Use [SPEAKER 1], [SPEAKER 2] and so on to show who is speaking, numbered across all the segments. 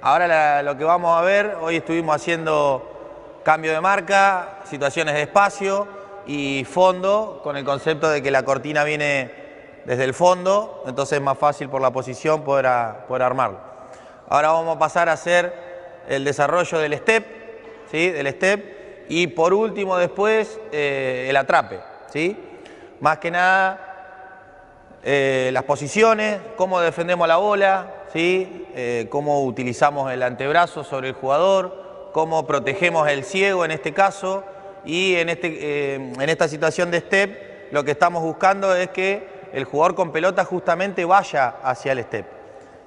[SPEAKER 1] Ahora lo que vamos a ver, hoy estuvimos haciendo cambio de marca, situaciones de espacio y fondo, con el concepto de que la cortina viene desde el fondo, entonces es más fácil por la posición poder armarlo. Ahora vamos a pasar a hacer el desarrollo del step, ¿sí? Del step, y por último después el atrape, ¿sí? Más que nada las posiciones, cómo defendemos la bola, ¿sí? Cómo utilizamos el antebrazo sobre el jugador, cómo protegemos el ciego en este caso, y en esta situación de step lo que estamos buscando es que el jugador con pelota justamente vaya hacia el step,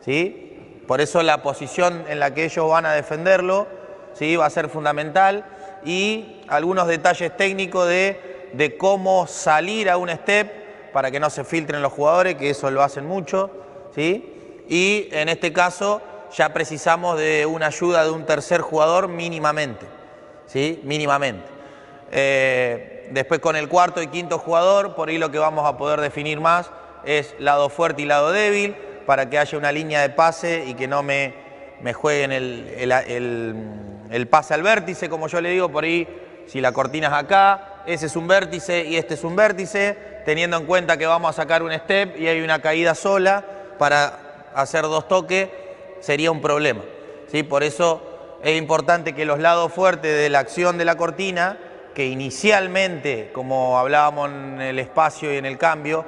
[SPEAKER 1] ¿sí? Por eso la posición en la que ellos van a defenderlo, ¿sí? Va a ser fundamental, y algunos detalles técnicos de cómo salir a un step para que no se filtren los jugadores, que eso lo hacen mucho, ¿sí? Y en este caso ya precisamos de una ayuda de un tercer jugador mínimamente, ¿sí? Mínimamente. Después con el cuarto y quinto jugador, por ahí lo que vamos a poder definir más es lado fuerte y lado débil, para que haya una línea de pase y que no me jueguen el pase al vértice, como yo le digo, por ahí si la cortina es acá, ese es un vértice y este es un vértice, teniendo en cuenta que vamos a sacar un step y hay una caída sola, para hacer dos toques sería un problema, ¿sí? Por eso es importante que los lados fuertes de la acción de la cortina, que inicialmente, como hablábamos en el espacio y en el cambio,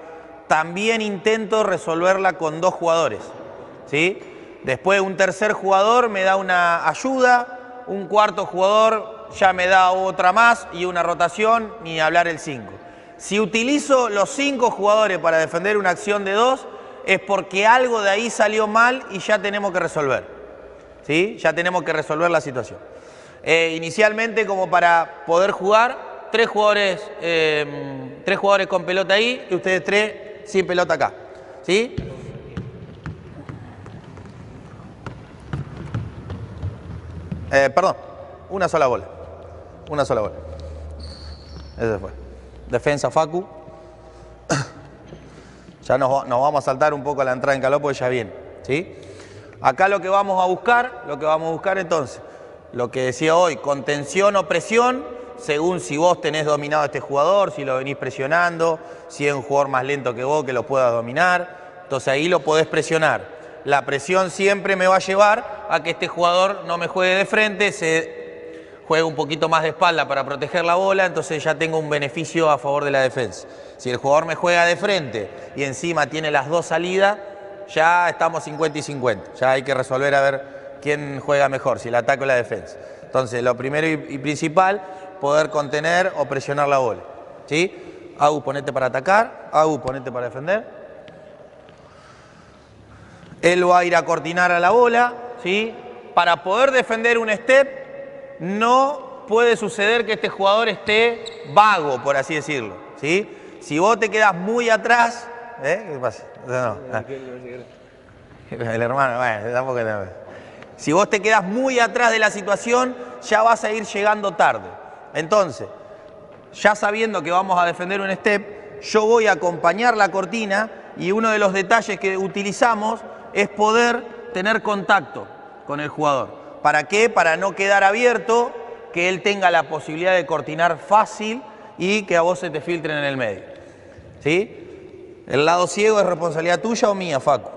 [SPEAKER 1] también intento resolverla con dos jugadores, ¿sí? Después un tercer jugador me da una ayuda, un cuarto jugador ya me da otra más y una rotación, ni hablar el 5. Si utilizo los 5 jugadores para defender una acción de 2, es porque algo de ahí salió mal y ya tenemos que resolver, ¿sí? Ya tenemos que resolver la situación. Inicialmente, como para poder jugar, tres jugadores con pelota ahí y ustedes 3 sin pelota acá, ¿sí? Perdón, una sola bola. Una sola bola. Ese fue. Defensa Facu. Ya nos vamos a saltar un poco a la entrada en calor porque ya viene, ¿sí? Acá lo que vamos a buscar entonces, lo que decía hoy, contención o presión, según si vos tenés dominado a este jugador, si lo venís presionando, si es un jugador más lento que vos que lo pueda dominar, entonces ahí lo podés presionar. La presión siempre me va a llevar a que este jugador no me juegue de frente, se juegue un poquito más de espalda para proteger la bola, entonces ya tengo un beneficio a favor de la defensa. Si el jugador me juega de frente y encima tiene las dos salidas, ya estamos 50 y 50. Ya hay que resolver a ver quién juega mejor, si el ataque o la defensa. Entonces, lo primero y principal, poder contener o presionar la bola, ¿sí? Agu, ponete para atacar. Agu, ponete para defender. Él va a ir a cortinar a la bola, ¿sí? Para poder defender un step, no puede suceder que este jugador esté vago, por así decirlo, ¿sí? Si vos te quedás muy atrás, ¿qué pasa? No. El hermano, bueno, tampoco. Si vos te quedás muy atrás de la situación, ya vas a ir llegando tarde. Entonces, ya sabiendo que vamos a defender un step, yo voy a acompañar la cortina y uno de los detalles que utilizamos es poder tener contacto con el jugador. ¿Para qué? Para no quedar abierto, que él tenga la posibilidad de cortinar fácil y que a vos se te filtren en el medio, ¿sí? ¿El lado ciego es responsabilidad tuya o mía, Facu?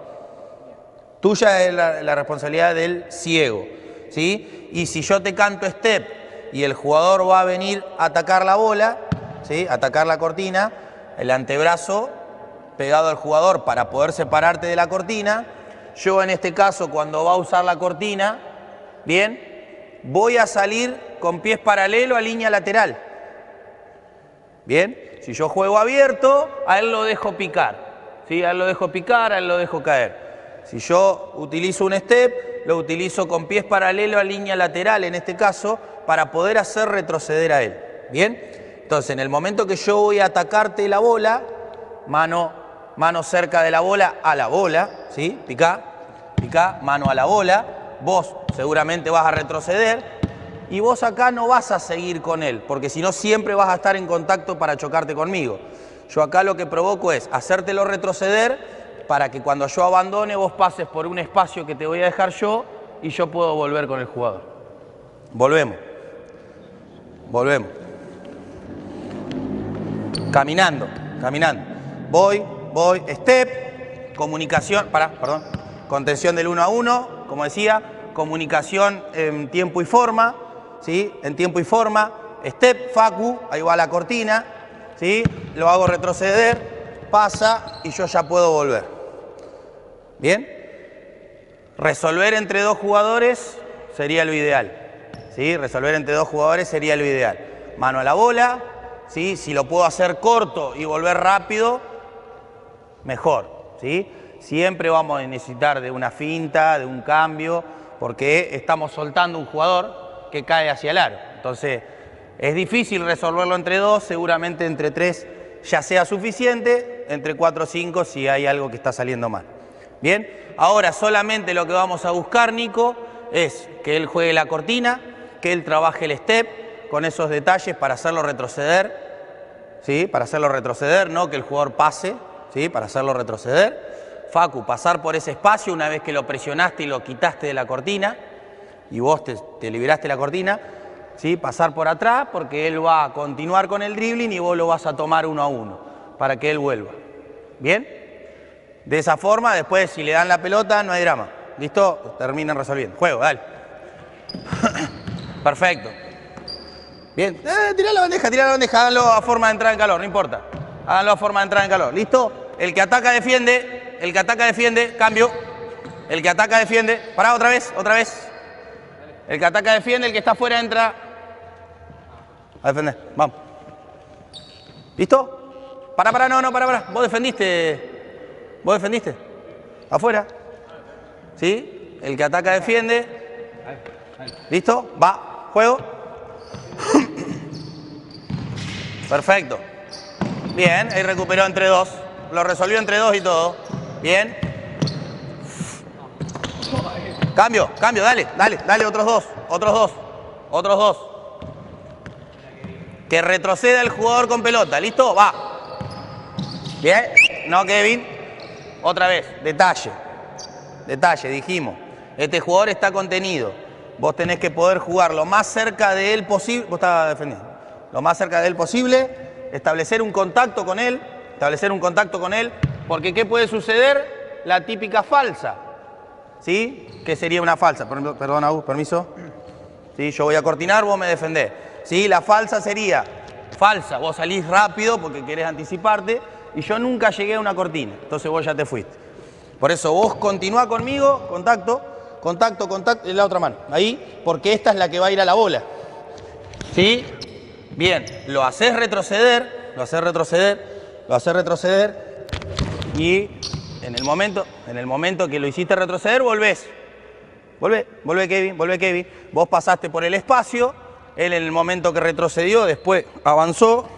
[SPEAKER 1] Tuya es la responsabilidad del ciego, ¿sí? Y si yo te canto step y el jugador va a venir a atacar la bola, ¿sí? Atacar la cortina, el antebrazo pegado al jugador para poder separarte de la cortina. Yo en este caso, cuando va a usar la cortina, bien, voy a salir con pies paralelos a línea lateral. Bien, si yo juego abierto, a él lo dejo picar, ¿sí? A él lo dejo picar, a él lo dejo caer. Si yo utilizo un step, lo utilizo con pies paralelos a línea lateral, en este caso, para poder hacer retroceder a él. Bien, entonces en el momento que yo voy a atacarte la bola, mano cerca de la bola a la bola, ¿sí? Picá, mano a la bola, vos seguramente vas a retroceder y vos acá no vas a seguir con él, porque si no siempre vas a estar en contacto para chocarte conmigo. Yo acá lo que provoco es hacértelo retroceder para que cuando yo abandone vos pases por un espacio que te voy a dejar yo y yo puedo volver con el jugador. Volvemos. Volvemos. Caminando, caminando. Voy, step, comunicación, perdón, contención del 1 a 1, como decía, comunicación en tiempo y forma, ¿sí? En tiempo y forma, step, facu, ahí va la cortina, ¿sí? Lo hago retroceder, pasa y yo ya puedo volver. ¿Bien? Resolver entre dos jugadores sería lo ideal, ¿sí? Resolver entre dos jugadores sería lo ideal. Mano a la bola, ¿sí? Si lo puedo hacer corto y volver rápido, mejor, ¿sí? Siempre vamos a necesitar de una finta, de un cambio, porque estamos soltando un jugador que cae hacia el aro. Entonces, es difícil resolverlo entre dos, seguramente entre tres ya sea suficiente, entre 4 o 5 si hay algo que está saliendo mal. Bien, ahora solamente lo que vamos a buscar, Nico, es que él juegue la cortina, que él trabaje el step con esos detalles para hacerlo retroceder, ¿sí? Para hacerlo retroceder, no que el jugador pase, ¿sí? Para hacerlo retroceder. Facu, pasar por ese espacio una vez que lo presionaste y lo quitaste de la cortina y vos te liberaste la cortina, ¿sí? Pasar por atrás porque él va a continuar con el dribbling y vos lo vas a tomar 1 a 1 para que él vuelva. ¿Bien? De esa forma, después si le dan la pelota no hay drama. ¿Listo? Terminan resolviendo. Juego, dale. Perfecto. Bien. Tirá la bandeja, háganlo a forma de entrada en calor, no importa. Háganlo a forma de entrada en calor. ¿Listo? El que ataca defiende, cambio. El que ataca defiende, pará otra vez. El que ataca defiende, el que está afuera entra a defender. Vamos. ¿Listo? Pará, no, pará. Vos defendiste. Afuera. ¿Sí? El que ataca defiende. ¿Listo? Va. Juego. Perfecto. Bien, ahí recuperó entre dos. Lo resolvió entre dos y todo. Bien. Cambio, dale, otros dos. Que retroceda el jugador con pelota, ¿listo? Va. Bien, no Kevin. Otra vez, detalle, dijimos. Este jugador está contenido. Vos tenés que poder jugar lo más cerca de él posible. Vos estabas defendiendo. Lo más cerca de él posible. Establecer un contacto con él. Porque ¿qué puede suceder? La típica falsa. ¿Sí? ¿Qué sería una falsa? Perdón, Agus, permiso. ¿Sí? Yo voy a cortinar, vos me defendés. ¿Sí? La falsa sería falsa. Vos salís rápido porque querés anticiparte y yo nunca llegué a una cortina. Entonces vos ya te fuiste. Por eso vos continuá conmigo, contacto, en la otra mano. Ahí, porque esta es la que va a ir a la bola. ¿Sí? Bien, lo haces retroceder y en el momento que lo hiciste retroceder, volvés. Volvé Kevin. Vos pasaste por el espacio, él en el momento que retrocedió, después avanzó.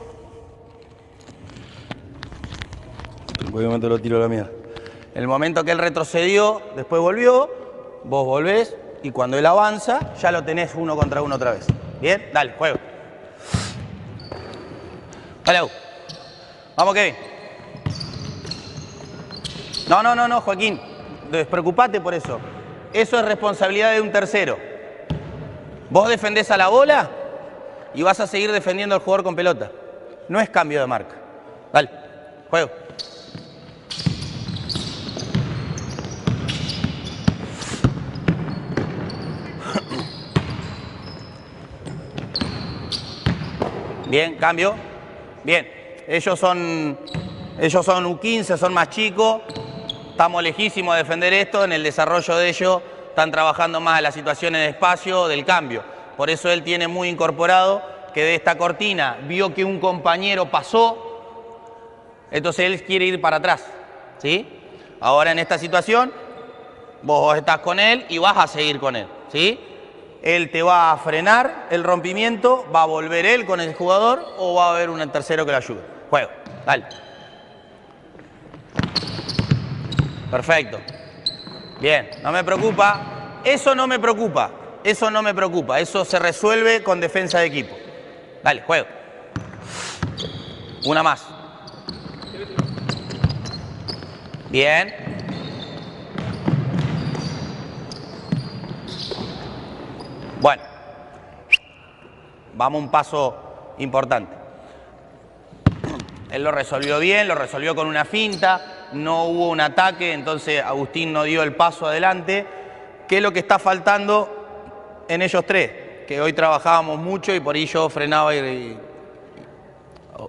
[SPEAKER 1] Obviamente lo tiro a la mierda. En el momento que él retrocedió, después volvió, vos volvés y cuando él avanza, ya lo tenés 1 contra 1 otra vez. Bien, dale, juego. Dale, vamos, Kevin. No, Joaquín. Despreocupate por eso. Eso es responsabilidad de un tercero. Vos defendés a la bola y vas a seguir defendiendo al jugador con pelota. No es cambio de marca. Dale, juego. Bien, cambio. Bien, ellos son U15, son más chicos. Estamos lejísimos de defender esto. En el desarrollo de ellos están trabajando más en las situaciones de espacio, del cambio. Por eso él tiene muy incorporado que de esta cortina vio que un compañero pasó. Entonces él quiere ir para atrás. ¿Sí? Ahora en esta situación, vos estás con él y vas a seguir con él. ¿Sí? Él te va a frenar el rompimiento, va a volver él con el jugador o va a haber un tercero que lo ayude. Juego, dale. Perfecto. Bien, no me preocupa. Eso no me preocupa. Eso se resuelve con defensa de equipo. Dale, juego. Una más. Bien. Bueno. Vamos a un paso importante. Él lo resolvió bien, lo resolvió con una finta, no hubo un ataque, entonces Agustín no dio el paso adelante. ¿Qué es lo que está faltando en ellos tres? Que hoy trabajábamos mucho y por ahí yo frenaba y...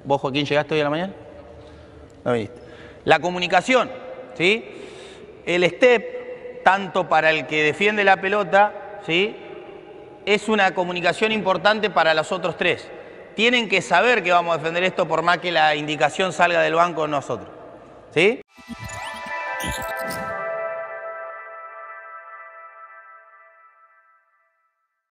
[SPEAKER 1] ¿Vos, Joaquín, llegaste hoy a la mañana? No viniste. La comunicación, ¿sí? El step, tanto para el que defiende la pelota, ¿sí? Es una comunicación importante para los otros tres. Tienen que saber que vamos a defender esto por más que la indicación salga del banco de nosotros, ¿sí?